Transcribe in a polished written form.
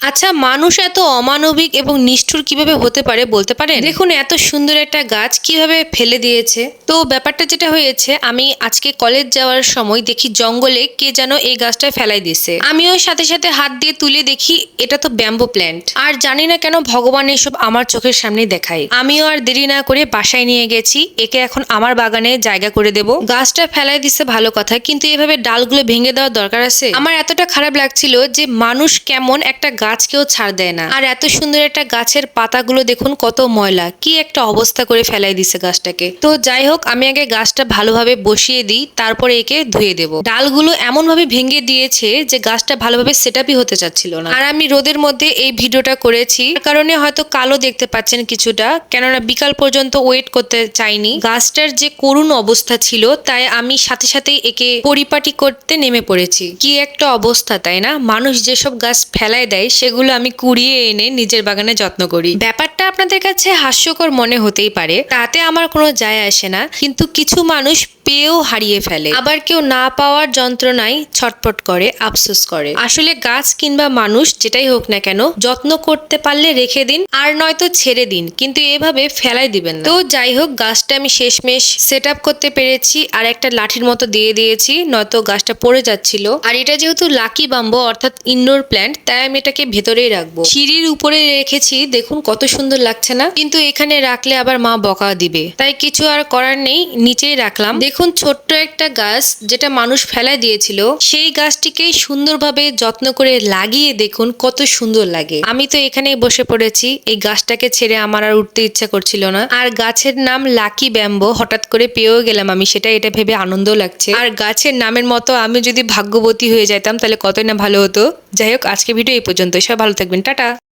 আচ্ছা, মানুষ এত অমানবিক এবং নিষ্ঠুর কিভাবে হতে পারে বলতে পারেন? দেখুন, এত সুন্দর একটা গাছ কিভাবে ফেলে দিয়েছে। তো ব্যাপারটা যেটা হয়েছে, আমি আজকে কলেজ যাওয়ার সময় দেখি জঙ্গলে কে যেন এই গাছটা ফেলাই দিছে। আমিও সাথে সাথে হাত দিয়ে তুলে দেখি এটা তো ব্যাম্বো প্ল্যান্ট। আর জানি না কেন ভগবান এসব আমার চোখের সামনে দেখায়। আমিও আর দেরি না করে বাসায় নিয়ে গেছি, একে এখন আমার বাগানে জায়গা করে দেব। গাছটা ফেলাই দিছে ভালো কথা, কিন্তু এভাবে ডালগুলো ভেঙে দেওয়ার দরকার আছে? আমার এতটা খারাপ লাগছিল যে মানুষ কেমন একটা গাছকেও ছাড় দেয় না। আর এত সুন্দর একটা গাছের পাতাগুলো দেখুন কত ময়লা, কি একটা অবস্থা করে ফেলাই দিছে গাছটাকে। তো যাই হোক, আমি আগে গাছটা ভালোভাবে বসিয়ে দিই, তারপরে একে ধুয়ে দেব। ডালগুলো এমন ভাবে ভেঙে দিয়েছে যে গাছটা ভালোভাবে সেটআপই হতে চাচ্ছিল না। আর আমি রোদের মধ্যে এই ভিডিওটা করেছি, কারণে হয়তো কালো দেখতে পাচ্ছেন কিছুটা, কেননা বিকাল পর্যন্ত ওয়েট করতে চাইনি। গাছটার যে করুণ অবস্থা ছিল, তাই আমি সাথে সাথেই একে পরিপাটি করতে নেমে পড়েছি। কি একটা অবস্থা, তাই না? মানুষ যেসব গাছ ফেলায় দেয় সেগুলো আমি কুড়িয়ে এনে নিজের বাগানে যত্ন করি। ব্যাপারটা আপনাদের কাছে হাস্যকর মনে হতেই পারে, তাতে আমার কোনো যায় আসে না, কিন্তু কিছু মানুষ পেয়েও হারিয়ে ফেলে, আবার কেউ না পাওয়ার যন্ত্রণায় ছটফট করে, আফসোস করে। আসলে গাছ কিংবা মানুষ যেটাই হোক না কেন, যত্ন করতে পারলে রেখে দিন, আর নয়তো ছেড়ে দিন, কিন্তু এভাবে ফেলাই দিবেন না। তো যাই হোক, গাছটা আমি শেষমেশ সেট আপ করতে পেরেছি, আর একটা লাঠির মতো দিয়ে দিয়েছি, নয়তো গাছটা পড়ে যাচ্ছিল। আর এটা যেহেতু লাকি বাম্বো অর্থাৎ ইনডোর প্ল্যান্ট, তাই আমি এটাকে ভেতরেই রাখবো। সিঁড়ির উপরে রেখেছি, দেখুন কত সুন্দর লাগছে না? কিন্তু এখানে রাখলে আবার মা বকা দিবে, তাই কিছু আর করার নেই, নিচেই রাখলাম। দেখুন, ছোট্ট একটা গাছ যেটা মানুষ ফেলাই দিয়েছিল, সেই গাছটিকে সুন্দরভাবে যত্ন করে লাগিয়ে দেখুন কত সুন্দর লাগে। আমি তো এখানেই বসে পড়েছি, এই গাছটাকে ছেড়ে আমার আর উঠতে ইচ্ছা করছিল না। আর গাছের নাম লাকি ব্যাম্বো, হঠাৎ করে পেয়েও গেলাম আমি, এটা ভেবে আনন্দ লাগছে। আর গাছের নামের মতো আমি যদি ভাগ্যবতী হয়ে যেতাম তাহলে কতই না ভালো হতো। যাই হোক, আজকে ভিডিও এই পর্যন্ত। সবাই ভালো থাকবেন, টাটা।